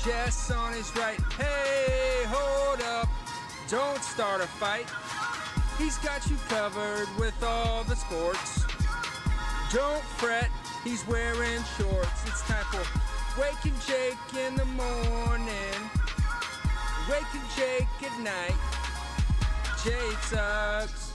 Jess on his right. Hey, hold up. Don't start a fight. He's got you covered with all the sports. Don't fret, he's wearing shorts. It's time for Wake and Jake in the morning. Wake and Jake at night. Jake sucks.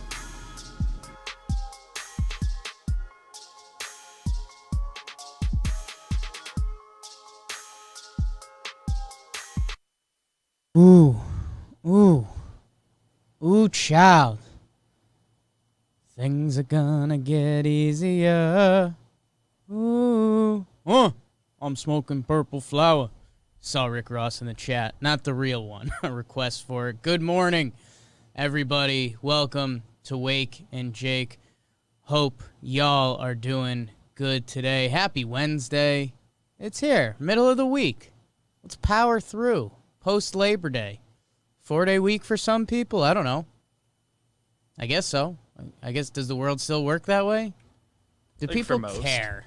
Ooh, child. Things are gonna get easier. Ooh. I'm smoking purple flower. Saw Rick Ross in the chat. Not the real one. A request for it. Good morning, everybody. Welcome to Wake and Jake. Hope y'all are doing good today. Happy Wednesday. It's here. Middle of the week. Let's power through. Post-Labor Day. 4-day week for some people? I don't know. I guess so. I guess, does the world still work that way? Do people care?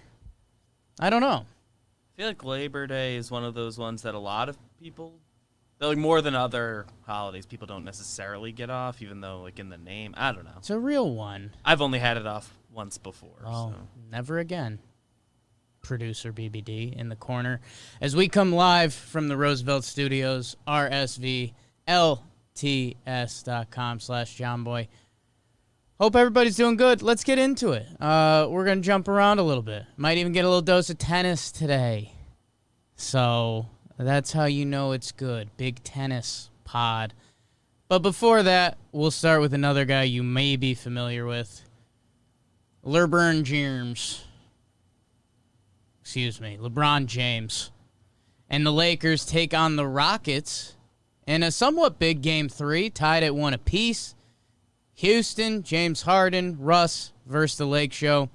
I don't know. I feel like Labor Day is one of those ones that a lot of people, like more than other holidays, people don't necessarily get off, even though, like, in the name, I don't know. It's a real one. I've only had it off once before. Oh, so. Never again. Producer BBD in the corner. As we come live from the Roosevelt Studios, rsvlts.com/Jomboy. Hope everybody's doing good. Let's get into it. We're going to jump around a little bit. Might even get a little dose of tennis today. So that's how you know it's good. Big tennis pod. But before that, we'll start with another guy you may be familiar with. LeBron James. LeBron James. And the Lakers take on the Rockets in a somewhat big Game 3, tied at 1 apiece. Houston, James Harden, Russ versus the Lake Show.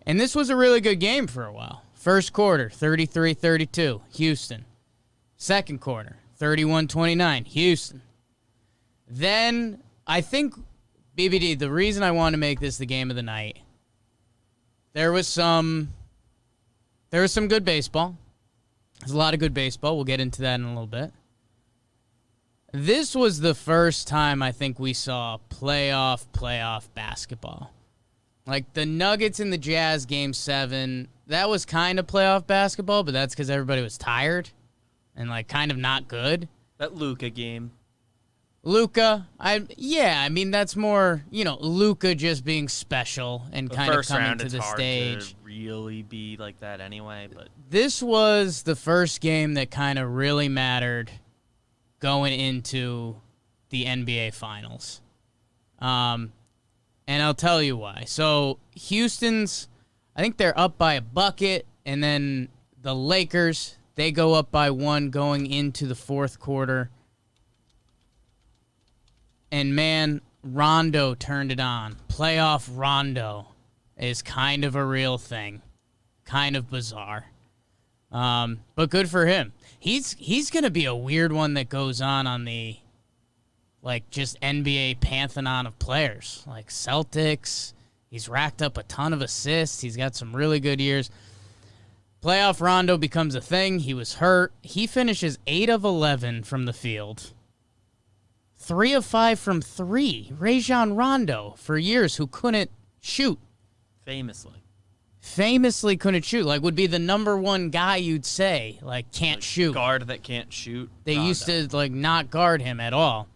And this was a really good game for a while. First quarter, 33-32, Houston. Second quarter, 31-29, Houston. Then, I think, BBD, the reason I want to make this the game of the night, there was some good baseball. There's a lot of good baseball. We'll get into that in a little bit. This was the first time I think we saw playoff basketball. Like the Nuggets and the Jazz Game 7, that was kind of playoff basketball, but that's because everybody was tired and like kind of not good. That Luka game. Luka, I mean that's more, Luka just being special and kind of coming to the stage. First round, it's hard to really be like that anyway, but this was the first game that kind of really mattered going into the NBA Finals. And I'll tell you why. So Houston's, I think they're up by a bucket, and then the Lakers, they go up by 1 going into the fourth quarter. And man, Rondo turned it on. Playoff Rondo is kind of a real thing. Kind of bizarre. But good for him. He's going to be a weird one that goes on the, like, just NBA pantheon of players. Like Celtics, he's racked up a ton of assists. He's got some really good years. Playoff Rondo becomes a thing. He was hurt. He finishes 8 of 11 from the field. 3 of 5 from 3. Rajon Rondo, for years, who couldn't shoot. Famously couldn't shoot. Like, would be the number one guy you'd say, like, can't shoot. Guard that can't shoot. They used to, like, not guard him at all.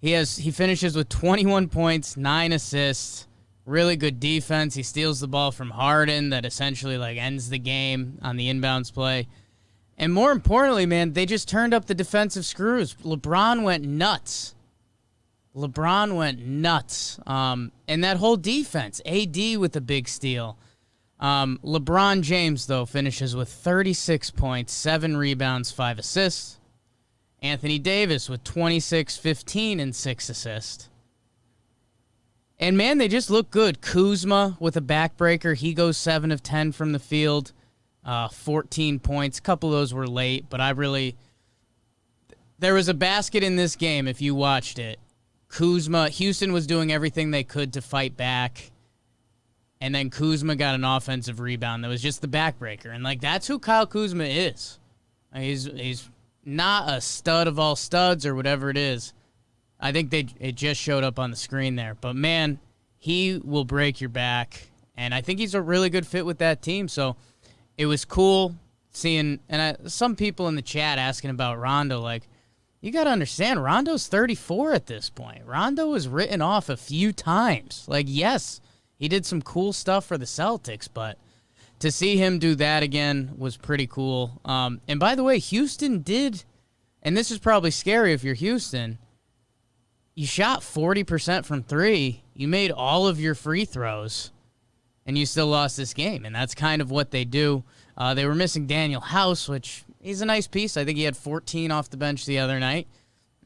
He finishes with 21 points, 9 assists, really good defense. He steals the ball from Harden that essentially, like, ends the game on the inbounds play. And more importantly, man, they just turned up the defensive screws. LeBron went nuts. And that whole defense, AD with a big steal. LeBron James, though, finishes with 36 points, 7 rebounds, 5 assists. Anthony Davis with 26, 15, and 6 assists. And, man, they just look good. Kuzma with a backbreaker. He goes 7 of 10 from the field, 14 points. A couple of those were late, but there was a basket in this game if you watched it. Houston was doing everything they could to fight back. And then Kuzma got an offensive rebound that was just the backbreaker. And, like, that's who Kyle Kuzma is. He's not a stud of all studs or whatever it is. I think it just showed up on the screen there. But, man, he will break your back. And I think he's a really good fit with that team. So it was cool seeing some people in the chat asking about Rondo. Like, you got to understand, Rondo's 34 at this point. Rondo was written off a few times. Like, yes, he did some cool stuff for the Celtics, but to see him do that again was pretty cool. And by the way, Houston did, and this is probably scary if you're Houston, you shot 40% from three, you made all of your free throws, and you still lost this game. And that's kind of what they do. They were missing Daniel House, which he's a nice piece. I think he had 14 off the bench the other night.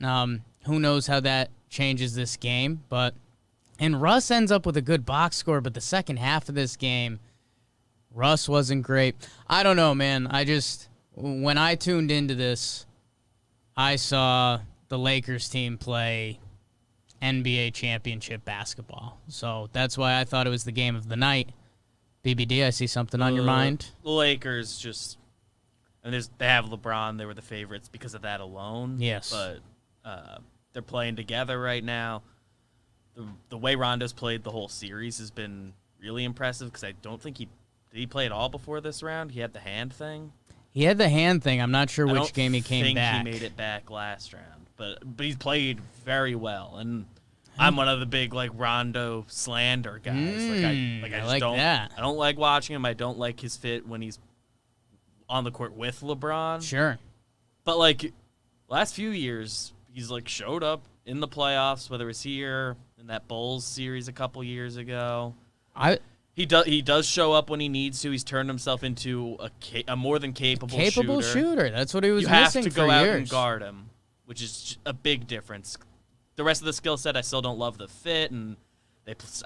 Who knows how that changes this game. And Russ ends up with a good box score, but the second half of this game, Russ wasn't great. I don't know, man. When I tuned into this, I saw the Lakers team play NBA championship basketball. So that's why I thought it was the game of the night. BBD, I see something on your mind. The Lakers they have LeBron. They were the favorites because of that alone. Yes. But they're playing together right now. The way Rondo's played the whole series has been really impressive because I don't think did he play at all before this round? He had the hand thing? He had the hand thing. I'm not sure which game he came back. I think he made it back last round. But he's played very well. And I'm one of the big Rondo slander guys. I don't like watching him. I don't like his fit when he's on the court with LeBron. Sure. But last few years, he's showed up in the playoffs, whether it's here in that Bulls series a couple years ago. He does show up when he needs to. He's turned himself into a more than capable shooter. That's what he was missing for years. You have to go out and guard him, which is a big difference. The rest of the skill set, I still don't love the fit, and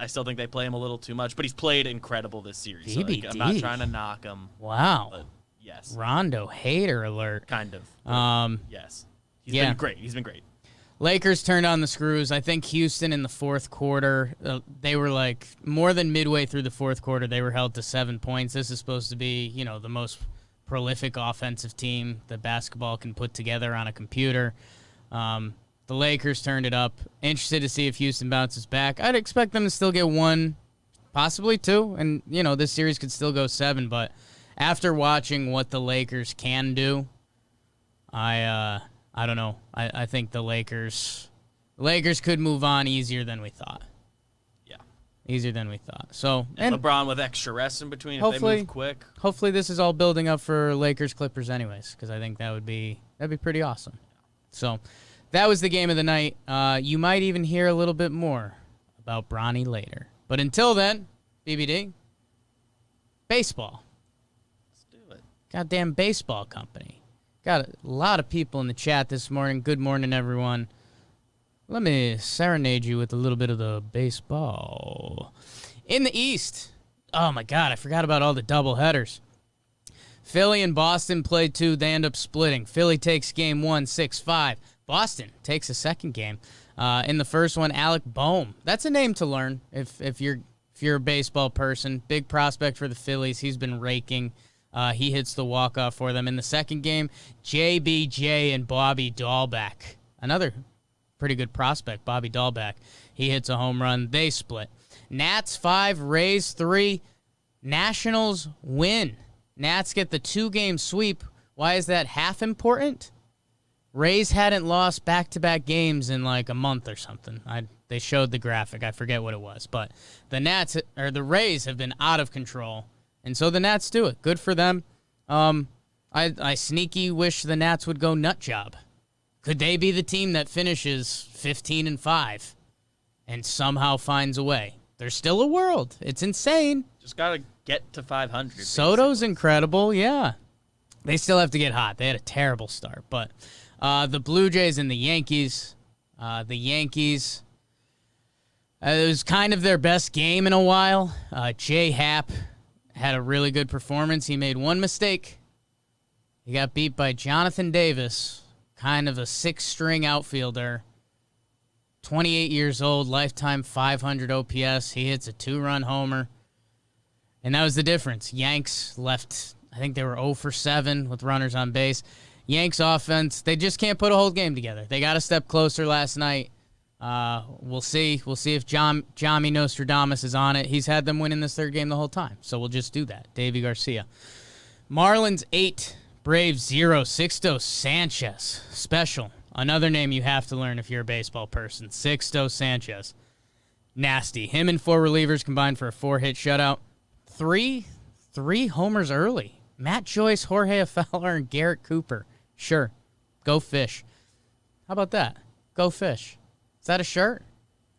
I still think they play him a little too much. But he's played incredible this series. So, I'm not trying to knock him. Wow. But yes. Rondo hater alert. Kind of. Yes. He's been great. He's been great. Lakers turned on the screws. I think Houston in the fourth quarter, they were more than midway through the fourth quarter, they were held to 7 points. This is supposed to be, the most prolific offensive team that basketball can put together on a computer. The Lakers turned it up. Interested to see if Houston bounces back. I'd expect them to still get one, possibly two, and, this series could still go 7. But after watching what the Lakers can do, I don't know. I think the Lakers could move on easier than we thought. Yeah. Easier than we thought. So and LeBron with extra rest in between if they move quick. Hopefully this is all building up for Lakers Clippers anyways, because I think that'd be pretty awesome. So that was the game of the night. You might even hear a little bit more about Bronny later. But until then, BBD, baseball. Let's do it. Goddamn baseball company. Got a lot of people in the chat this morning. Good morning, everyone. Let me serenade you with a little bit of the baseball. In the East, oh my God, I forgot about all the doubleheaders. Philly and Boston played 2. They end up splitting. Philly takes game 1, 6-5. Boston takes a second game. In the first one, Alec Boehm. That's a name to learn if you're a baseball person. Big prospect for the Phillies. He's been raking. He hits the walk-off for them. In the second game, JBJ and Bobby Dahlbeck. Another pretty good prospect, Bobby Dahlbeck. He hits a home run. They split. Nats 5, Rays 3. Nationals win. Nats get the 2-game sweep. Why is that half important? Rays hadn't lost back-to-back games in a month or something. They showed the graphic. I forget what it was. But the Rays have been out of control. And so the Nats do it. Good for them. I sneaky wish the Nats would go nut job. Could they be the team that finishes 15-5 and somehow finds a way? There's still a world. It's insane. Just got to get to 500. Soto's incredible, yeah. They still have to get hot. They had a terrible start. But the Blue Jays and the Yankees, it was kind of their best game in a while. J. Happ had a really good performance. He made one mistake. He got beat by Jonathan Davis, kind of a 6-string outfielder. 28 years old, lifetime 500 OPS. He hits a 2-run homer. And that was the difference. Yanks left I think they were 0 for 7 with runners on base. Yanks offense, they just can't put a whole game together. They got a step closer last night. We'll see. We'll see if Jami Nostradamus is on it. He's had them winning this third game the whole time, so we'll just do that. Davey Garcia. Marlins 8, Braves 0. Sixto Sanchez. Special. Another name you have to learn if you're a baseball person. Sixto Sanchez. Nasty. Him and 4 relievers combined for a 4-hit shutout. Three homers early. Matt Joyce, Jorge Fowler, and Garrett Cooper. Sure. Go Fish. How about that? Go Fish. Is that a shirt?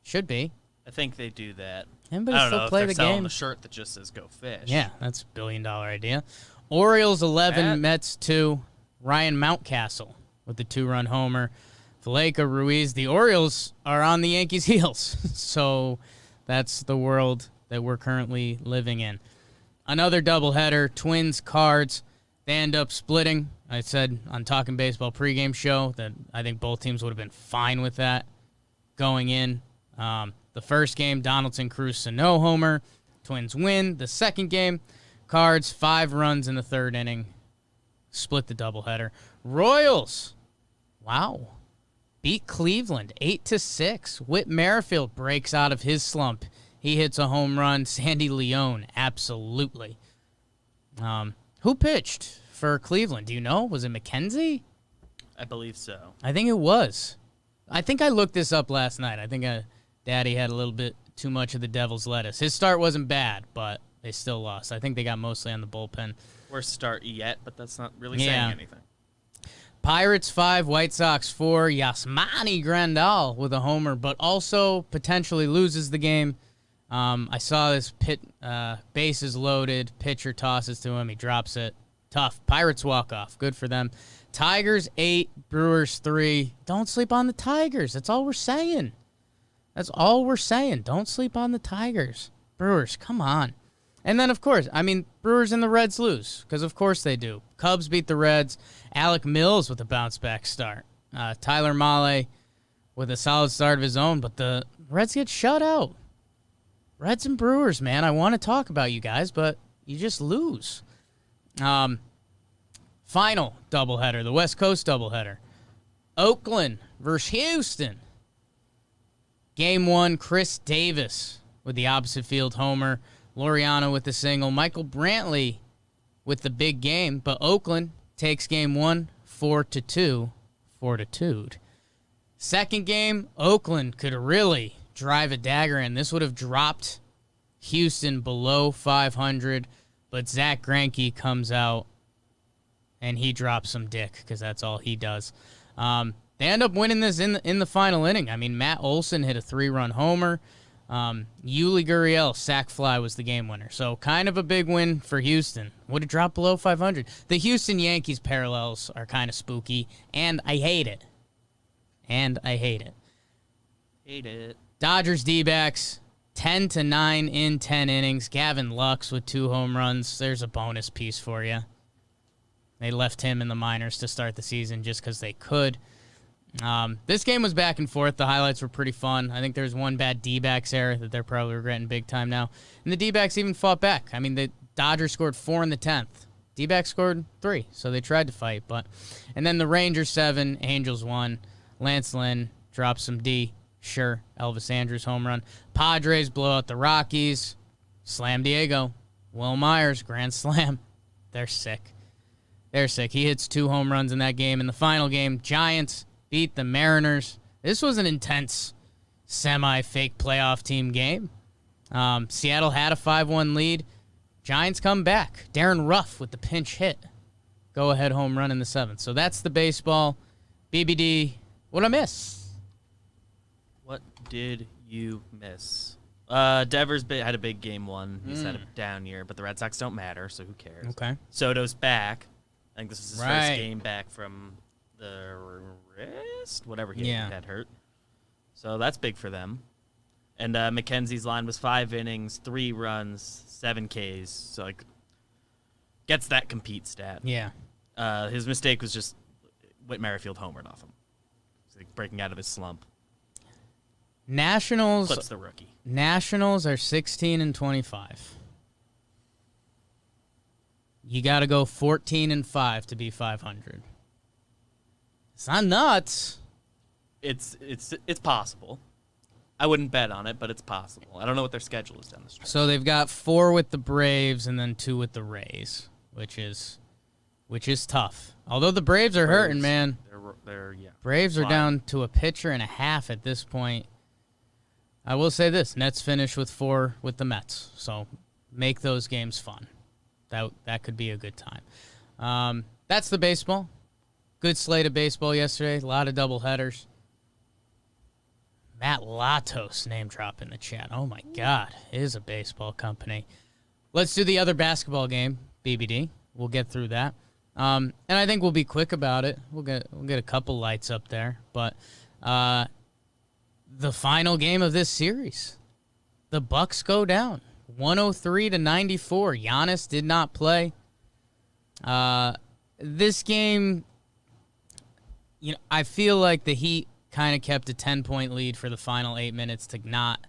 Should be. I think they do that. Anybody I don't still know play if they're the selling game? the shirt that just says "Go Fish." Yeah, that's a billion-dollar idea. Orioles 11, Mets 2. Ryan Mountcastle with the 2-run homer. Valleca, Ruiz. The Orioles are on the Yankees' heels, so that's the world that we're currently living in. Another doubleheader, Twins, Cards. They end up splitting. I said on Talking Baseball pregame show that I think both teams would have been fine with that going in. The first game, Donaldson, Cruz, Sano homer. Twins win. The second game, Cards, 5 runs in the third inning. Split the doubleheader. Royals, wow, beat Cleveland 8-6. Whit Merrifield breaks out of his slump. He hits a home run. Sandy Leone, absolutely. Who pitched for Cleveland? Do you know? Was it McKenzie? I believe so. I think it was. I think I looked this up last night. I think Daddy had a little bit too much of the devil's lettuce. His start wasn't bad, but they still lost. I think they got mostly on the bullpen. Worst start yet, but that's not really saying anything. Pirates 5, White Sox 4. Yasmani Grandal with a homer, but also potentially loses the game. I saw this bases loaded, pitcher tosses to him, he drops it. Tough. Pirates walk off. Good for them. Tigers 8, Brewers 3. Don't sleep on the Tigers. That's all we're saying. That's all we're saying. Don't sleep on the Tigers. Brewers, come on. And then, of course, Brewers and the Reds lose, because of course they do. Cubs beat the Reds. Alec Mills with a bounce-back start. Tyler Mahle with a solid start of his own, but the Reds get shut out. Reds and Brewers, man, I want to talk about you guys, but you just lose. Final doubleheader, the West Coast doubleheader. Oakland versus Houston. Game 1, Chris Davis with the opposite field homer. Laureano with the single. Michael Brantley with the big game, but Oakland takes game 1, 4-2, fortitude. Second game, Oakland could really drive a dagger in. This would have dropped Houston below 500, but Zach Greinke comes out and he drops some dick because that's all he does. They end up winning this in the final inning. Matt Olson hit a 3-run homer. Yuli Gurriel sac fly was the game winner. So kind of a big win for Houston. Would have dropped below 500. The Houston Yankees parallels are kind of spooky, and I hate it. Hate it. Dodgers D-backs 10-9 in 10 innings. Gavin Lux with 2 home runs. There's a bonus piece for you. They left him in the minors to start the season just because they could. This game was back and forth. The highlights were pretty fun. I think there's one bad D-backs error that they're probably regretting big time now. And the D-backs even fought back. The Dodgers scored 4 in the 10th. D-backs scored 3, so they tried to fight. And then the Rangers 7, Angels 1. Lance Lynn dropped some D. Sure, Elvis Andrus home run. Padres blow out the Rockies. Slam Diego. Will Myers, grand slam. They're sick. He hits 2 home runs in that game. In the final game, Giants beat the Mariners. This was an intense semi-fake playoff team game. Seattle had a 5-1 lead. Giants come back. Darren Ruff with the pinch hit. Go-ahead home run in the 7th. So that's the baseball. BBD, what'd I miss? What did you miss? Devers had a big game 1. He's had a down year, but the Red Sox don't matter, so who cares? Okay. Soto's back. I think this is his first game back from the wrist, whatever he had hurt. So that's big for them. And McKenzie's line was 5 innings, 3 runs, 7 Ks. So gets that compete stat. Yeah. His mistake was just Whit Merrifield homered off him. He's breaking out of his slump. Nationals. Clips the rookie. Nationals are 16-25. You got to go 14-5 to be 500. It's not nuts. It's possible. I wouldn't bet on it, but it's possible. I don't know what their schedule is down the stretch. So they've got 4 with the Braves and then 2 with the Rays, which is tough. Although the Braves are hurting, man. They're Braves are down to a pitcher and a half at this point. I will say this: Nets finish with 4 with the Mets, so make those games fun. That could be a good time. That's the baseball. Good slate of baseball yesterday. A lot of doubleheaders. Matt Latos name drop in the chat. Oh my God, it is a baseball company. Let's do the other basketball game, BBD. We'll get through that, and I think we'll be quick about it. We'll get a couple lights up there, but the final game of this series, the Bucks go down 103-94. Giannis did not play. This game, I feel like the Heat kind of kept a 10-point lead for the final 8 minutes to not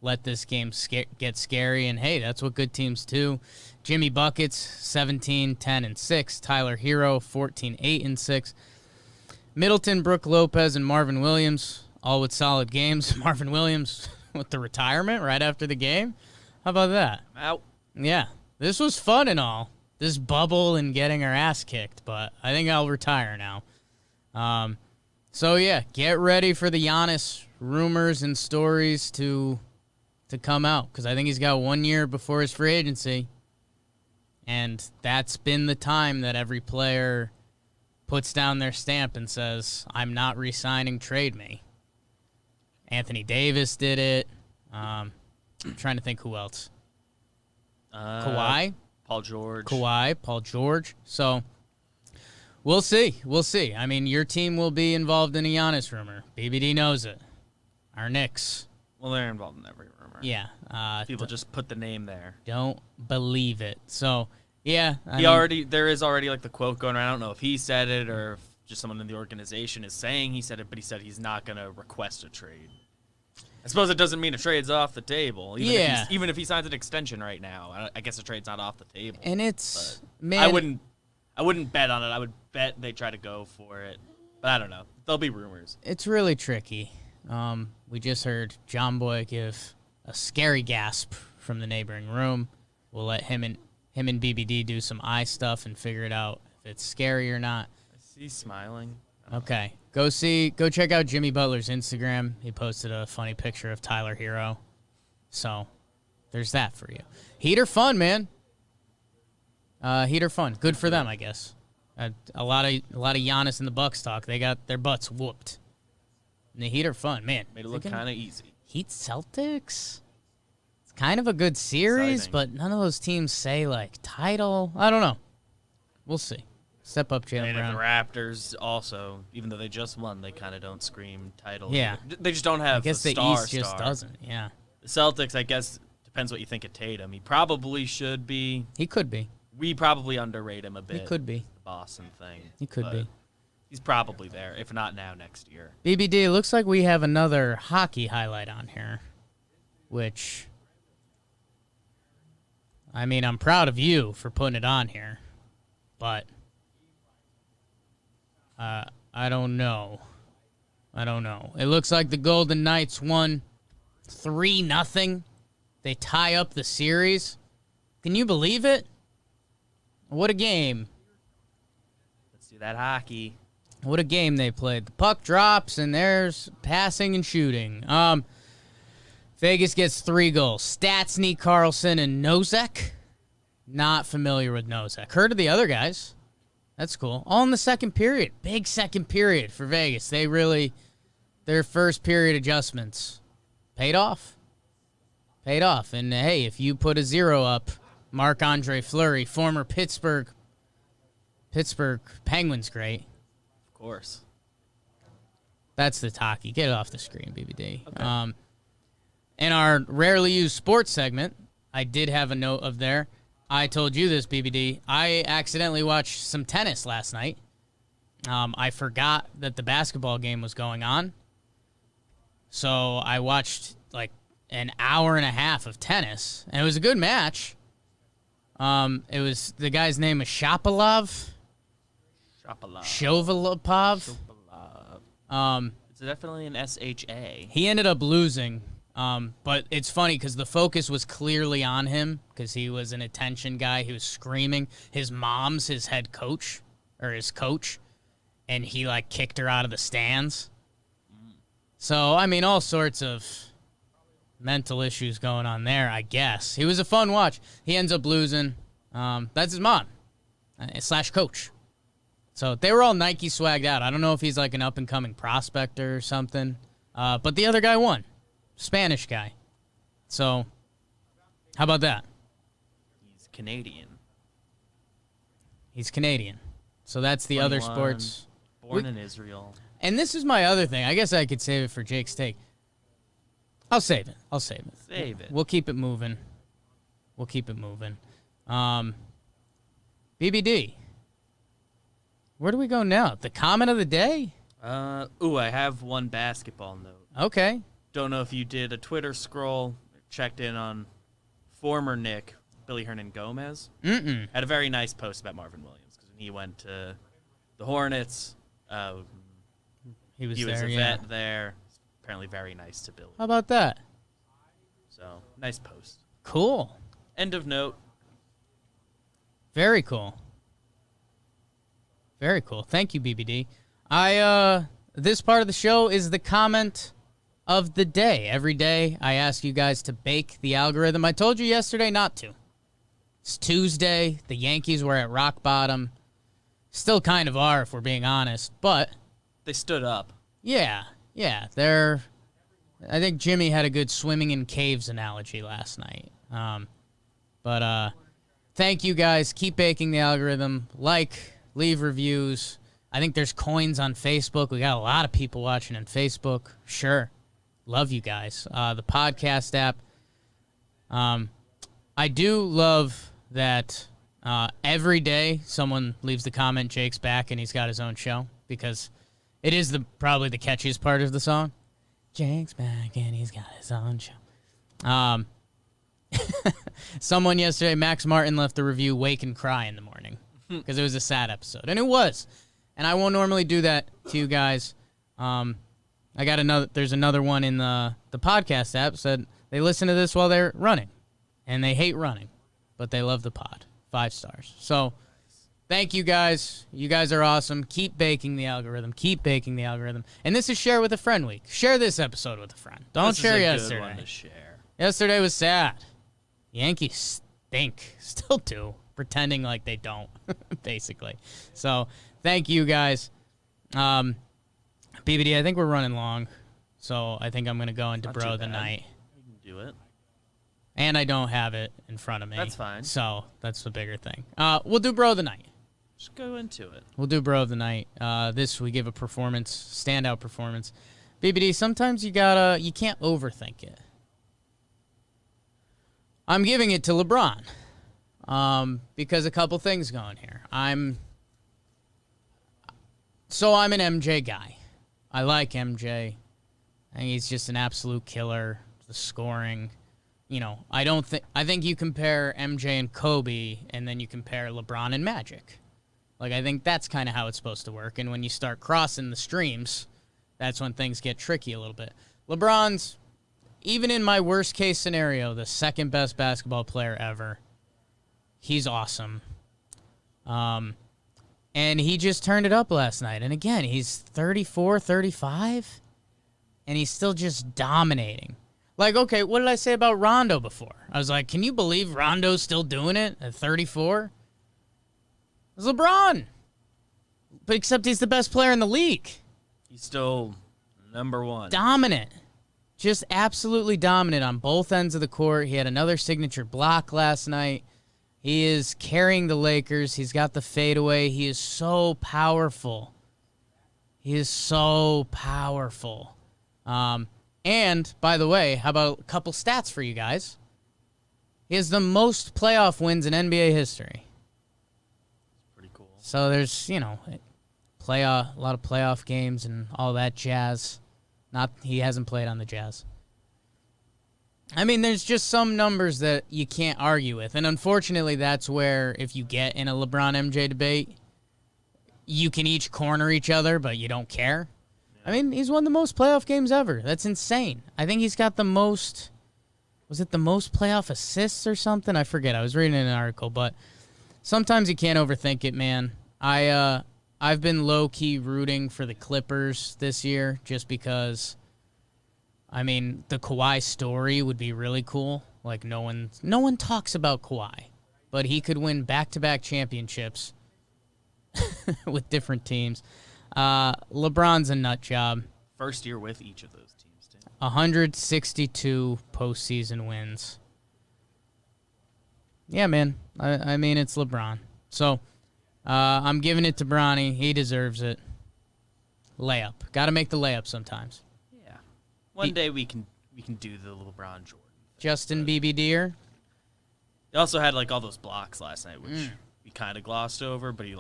let this game get scary. And, hey, that's what good teams do. Jimmy Buckets, 17, 10, and 6. Tyler Hero, 14, 8, and 6. Middleton, Brook Lopez, and Marvin Williams, all with solid games. Marvin Williams with the retirement right after the game. How about that? Out. Yeah, this was fun and all. This bubble and getting our ass kicked, but I think I'll retire now. So, yeah, get ready for the Giannis rumors and stories to come out, because I think he's got 1 year before his free agency, and that's been the time that every player puts down their stamp and says, I'm not re-signing, trade me. Anthony Davis did it. I'm trying to think who else. Kawhi? Paul George. Kawhi, Paul George. So, we'll see. We'll see. I mean, your team will be involved in a Giannis rumor. BBD knows it. Our Knicks. Well, they're involved in every rumor. Yeah. People just put the name there. Don't believe it. So, yeah. There is already like the quote going around. I don't know if he said it or if just someone in the organization is saying he said it, but he said he's not going to request a trade. I suppose it doesn't mean a trade's off the table. Even if he signs an extension right now, I guess a trade's not off the table. And it's, man. I wouldn't bet on it. I would bet they try to go for it. But I don't know. There'll be rumors. It's really tricky. We just heard Jomboy give a scary gasp from the neighboring room. We'll let him and BBD do some eye stuff and figure it out if it's scary or not. I see smiling. Okay. Go check out Jimmy Butler's Instagram. He posted a funny picture of Tyler Hero. So, there's that for you. Heat are fun, man. Heat are fun. Good for them, I guess. A lot of Giannis and the Bucks talk. They got their butts whooped. And the Heat are fun, man. Made it look kind of easy. Heat Celtics? It's kind of a good series, exciting. but none of those teams say, like, title. I don't know. We'll see. Step up, Jaylen Brown. And the Raptors also, even though they just won, they kind of don't scream title. Yeah. They just don't have I guess the star East just doesn't, yeah. The Celtics, I guess, depends what you think of Tatum. He probably should be. He could be. We probably underrate him a bit. He could be. The Boston thing. He could be. He's probably there, if not now, next year. BBD, it looks like we have another hockey highlight on here, which, I mean, I'm proud of you for putting it on here, but I don't know. It looks like the Golden Knights won 3-0. They tie up the series. Can you believe it? What a game. Let's do that hockey. What a game they played. The puck drops, and there's passing and shooting. Vegas gets 3 goals. Stastny, Carlson, and Nosek. Not familiar with Nosek. Heard of the other guys. That's cool. All in the second period. Big second period for Vegas. They really, their first period adjustments paid off. And, hey, if you put a 0 up, Marc-Andre Fleury, former Pittsburgh Penguins great. Of course. That's the talkie. Get it off the screen, BBD. Okay. In our rarely used sports segment, I did have a note of there. I told you this, BBD. I accidentally watched some tennis last night. I forgot that the basketball game was going on. So I watched like an hour and a half of tennis, and it was a good match. It was the guy's name was Shapovalov. Shovalopov. It's definitely an SHA. He ended up losing, but it's funny because the focus was clearly on him because he was an attention guy. He was screaming. His mom's his head coach, or his coach, and he, like, kicked her out of the stands. So, I mean, all sorts of mental issues going on there, I guess. He was a fun watch. He ends up losing. That's his mom / coach. So they were all Nike swagged out. I don't know if he's like an up-and-coming prospector or something. But the other guy won. Spanish guy. So how about that? He's Canadian. He's Canadian. So that's the other sports. Born in Israel. And this is my other thing. I guess I could save it for Jake's take. I'll save it. Save it. We'll keep it moving. BBD. Where do we go now? The comment of the day? I have one basketball note. Okay. Don't know if you did a Twitter scroll, checked in on former Knick, Billy Hernan Gomez. Mm-mm. Had a very nice post about Marvin Williams because when he went to the Hornets, he was a vet there. Apparently very nice to Billy. How about that? So, nice post. Cool. End of note. Very cool. Very cool. Thank you, BBD. This part of the show is the comment of the day. Every day, I ask you guys to bake the algorithm. I told you yesterday not to. It's Tuesday. The Yankees were at rock bottom. Still kind of are, if we're being honest. But they stood up. Yeah. I think Jimmy had a good swimming in caves analogy last night. But thank you guys. Keep baking the algorithm. Leave reviews. I think there's coins on Facebook. We got a lot of people watching on Facebook. Sure. Love you guys. The podcast app. I do love that every day someone leaves the comment, Jake's back, and he's got his own show, because it is probably the catchiest part of the song. Jake's back, and he's got his own show. Someone yesterday, Max Martin, left the review, Wake and Cry in the morning, because it was a sad episode. And it was. And I won't normally do that to you guys. There's another one in the podcast app, said they listen to this while they're running. And they hate running, but they love the pod. 5 stars. So, thank you guys. You guys are awesome. Keep baking the algorithm. And this is Share with a Friend week. Share this episode with a friend. Don't share yesterday. Good one to share. Yesterday was sad. Yankees stink. Still do. Pretending like they don't, basically. So, thank you guys. BBD, I think we're running long. So, I think I'm going to go into Bro the Night. You can do it. And I don't have it in front of me. That's fine. So, that's the bigger thing. We'll do Bro of the Night. Just go into it. We'll do Bro of the Night. We give a standout performance. BBD, sometimes you can't overthink it. I'm giving it to LeBron. Because a couple things going here. I'm an MJ guy. I like MJ. I think he's just an absolute killer. The scoring, I think you compare MJ and Kobe, and then you compare LeBron and Magic. I think that's kind of how it's supposed to work. And when you start crossing the streams, that's when things get tricky a little bit. LeBron's, even in my worst case scenario, the second best basketball player ever. He's awesome. And he just turned it up last night. And again, he's 34, 35, and he's still just dominating. Okay, what did I say about Rondo before? I was like, can you believe Rondo's still doing it at 34? It's LeBron. But except he's the best player in the league. He's still number one. Dominant. Just absolutely dominant on both ends of the court. He had another signature block last night. He is carrying the Lakers. He's got the fadeaway. He is so powerful. And, by the way, how about a couple stats for you guys? He has the most playoff wins in NBA history. Pretty cool. So there's, a lot of playoff games and all that jazz. He hasn't played on the Jazz. I mean, there's just some numbers that you can't argue with. And unfortunately, that's where if you get in a LeBron MJ debate, you can each corner each other, but you don't care. Yeah. I mean, he's won the most playoff games ever. That's insane. I think he's got the most, was it the most playoff assists or something? I forget. I was reading an article, but sometimes you can't overthink it, man. I've been low-key rooting for the Clippers this year just because, I mean, the Kawhi story would be really cool. Like, no one talks about Kawhi, but he could win back-to-back championships with different teams. LeBron's a nut job. First year with each of those teams, too. 162 postseason wins. Yeah, man. I mean, it's LeBron. So, I'm giving it to Bronny. He deserves it. Layup. Got to make the layup sometimes. Yeah. One day we can do the LeBron Jordan. Justin BBDer. He also had like all those blocks last night, which we kind of glossed over, but he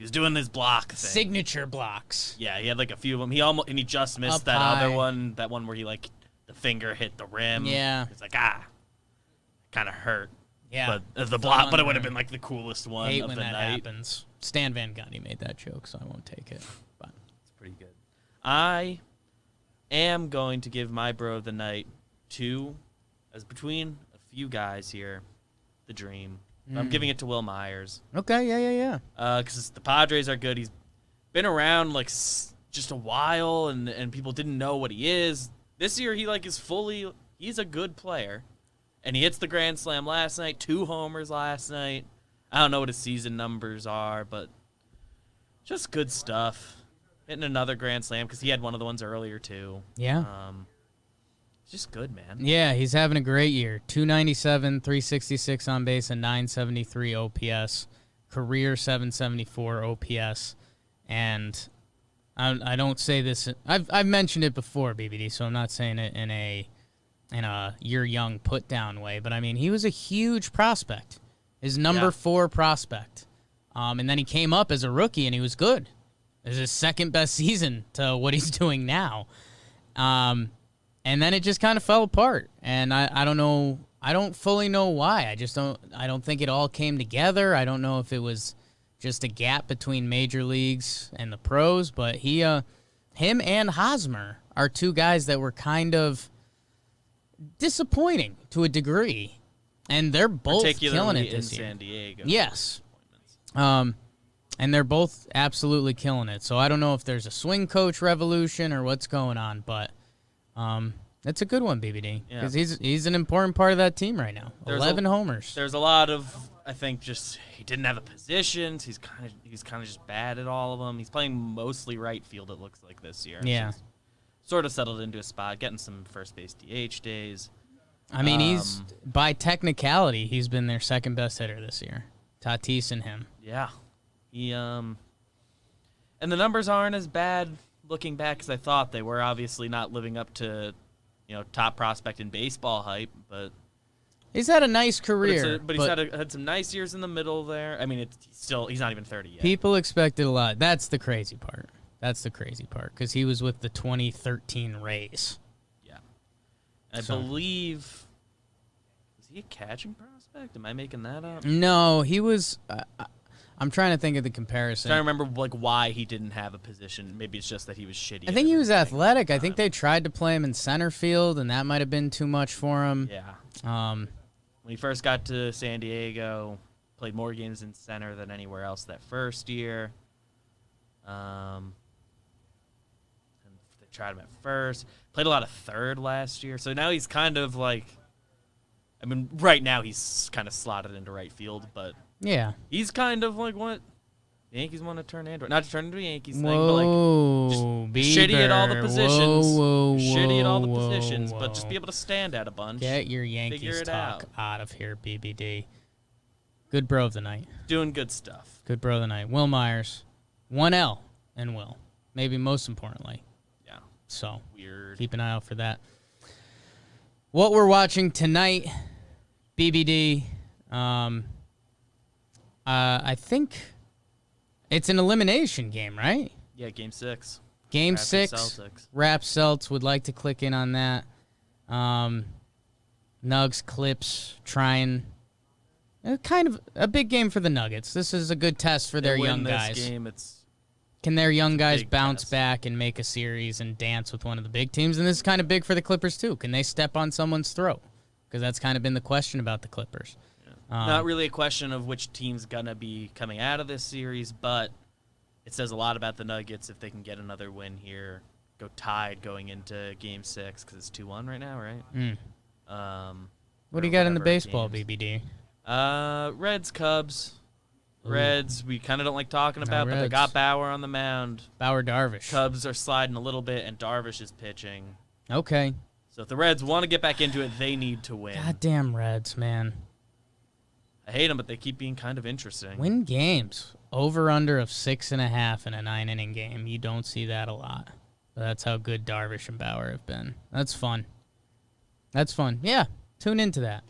was doing his block thing. Signature blocks. Yeah, he had like a few of them. He just missed Up that high. other one, that one where he like the finger hit the rim. Yeah. It's like kind of hurt. Yeah. But the block, but it would have been like the coolest one Hate of when the that night. happens. Stan Van Gundy made that joke, so I won't take it. But It's pretty good. I am going to give my bro of the night to, as between a few guys here, the Dream. I'm giving it to Will Myers. okay, yeah. Because the Padres are good. He's been around like just a while, and people didn't know what he is. This year, he like is fully. He's a good player, and he hits the grand slam last night. 2 homers last night. I don't know what his season numbers are, but just good stuff. Hitting another grand slam because he had one of the ones earlier too. Yeah. It's just good, man. Yeah, he's having a great year. 297, 366 on base, and 973 OPS. Career 774 OPS. And I don't say this. I've mentioned it before, BBD, so I'm not saying it in a you're young put down way. But I mean, he was a huge prospect. His number 4 prospect. And then he came up as a rookie and he was good. It was his second best season to what he's doing now. And then it just kind of fell apart. And I don't know. I don't fully know why. I don't think it all came together. I don't know if it was just a gap between major leagues and the pros, but him and Hosmer are 2 guys that were kind of disappointing to a degree. And they're both killing it this year. San Diego. Yes. And they're both absolutely killing it. So I don't know if there's a swing coach revolution or what's going on, but that's a good one, BBD, because he's an important part of that team right now. 11 homers. There's a lot of, I think, just he didn't have a position. He's kind of just bad at all of them. He's playing mostly right field, it looks like, this year. Yeah. So he's sort of settled into a spot, getting some first base DH days. I mean, he's by technicality, he's been their second best hitter this year. Tatis and him. Yeah. He and the numbers aren't as bad looking back as I thought they were. Obviously not living up to, top prospect in baseball hype, but he's had a nice career. But he's had some nice years in the middle there. I mean, he's not even 30 yet. People expected a lot. That's the crazy part. Because he was with the 2013 Rays. Yeah. I believe, was he a catching prospect? Am I making that up? No, he was. I'm trying to think of the comparison. I'm trying to remember why he didn't have a position. Maybe it's just that he was shitty. I think he was athletic. I think they tried to play him in center field, and that might have been too much for him. Yeah. When he first got to San Diego, played more games in center than anywhere else that first year. And they tried him at first. Played a lot of third last year. So now he's kind of like, right now he's kind of slotted into right field, but yeah, he's kind of like what the Yankees want to turn into. Not to turn into a Yankees thing, but like just shitty at all the positions. Shitty at all the positions, but just be able to stand at a bunch. Get your Yankees talk out of here, BBD. Good bro of the night. Doing good stuff. Good bro of the night. Will Myers. 1L and Will. Maybe most importantly. Yeah. So weird. Keep an eye out for that. What we're watching tonight, BBD, I think it's an elimination game, right? Yeah, Game 6. Game 6. Raps Celtics would like to click in on that. Nugs, Clips, trying. Kind of a big game for the Nuggets. This is a good test for their young guys. Game, Can their young guys big bounce test. back and make a series and dance with one of the big teams? And this is kind of big for the Clippers, too. Can they step on someone's throat? Because that's kind of been the question about the Clippers. Yeah. Not really a question of which team's going to be coming out of this series, but it says a lot about the Nuggets if they can get another win here, go tied going into Game 6, because it's 2-1 right now, right? What do you got in the baseball, games. BBD? Reds, Cubs. Reds, we kind of don't like talking about, but they Reds. got Bauer on the mound. Bauer Darvish. Cubs are sliding a little bit, and Darvish is pitching. Okay. So if the Reds want to get back into it, they need to win. Goddamn Reds, man. I hate them, but they keep being kind of interesting. Win games. Over-under of 6.5 in a 9-inning game. You don't see that a lot. But that's how good Darvish and Bauer have been. That's fun. That's fun. Yeah, tune into that.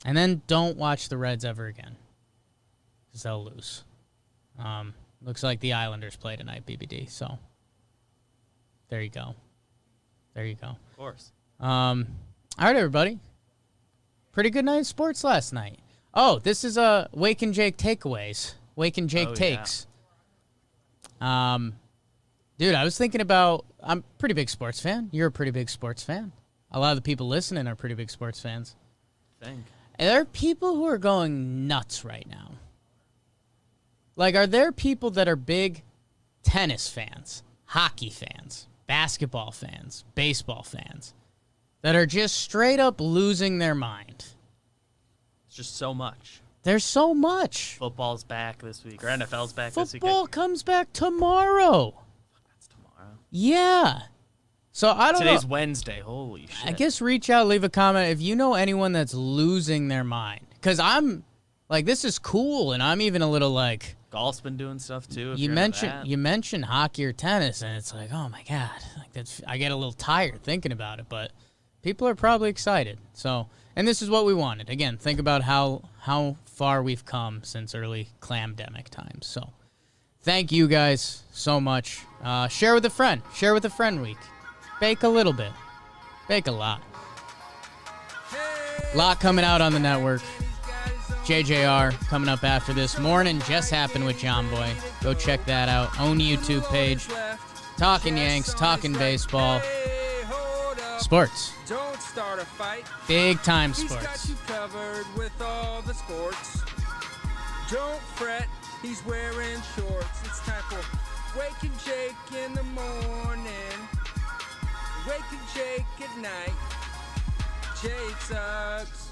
And then don't watch the Reds ever again. Because they'll lose. Looks like the Islanders play tonight, BBD. So, there you go. There you go. Of course. All right, everybody. Pretty good night of sports last night. Oh, this is Wake and Jake takeaways. Wake and Jake takes. Yeah. Dude, I was thinking about. I'm a pretty big sports fan. You're a pretty big sports fan. A lot of the people listening are pretty big sports fans. And there are people who are going nuts right now. Like, are there people that are big tennis fans, hockey fans, basketball fans, baseball fans, that are just straight up losing their mind? It's just so much. There's so much. Football's back this week, or NFL's back this week. Football comes back tomorrow. That's tomorrow. Yeah. So I don't know. Today's Wednesday. Holy shit. I guess reach out, leave a comment if you know anyone that's losing their mind. Because I'm, like, this is cool, and I'm even a little like... Golf's been doing stuff, too. You mentioned hockey or tennis, and it's like, oh, my God. Like I get a little tired thinking about it, but people are probably excited. So, and this is what we wanted. Again, think about how far we've come since early clamdemic times. So, thank you guys so much. Share with a friend. Share with a friend week. Bake a little bit. Bake a lot. Lot coming out on the network. JJR coming up after this. Morning just happened with Jomboy. Go check that out. Own YouTube page. Talking Yanks, talking baseball. Sports. Don't start a fight. Big time He's got sports. you covered with all the sports. Don't fret, he's wearing shorts. It's time for Wake and Jake in the morning. Wake and Jake at night. Jake sucks.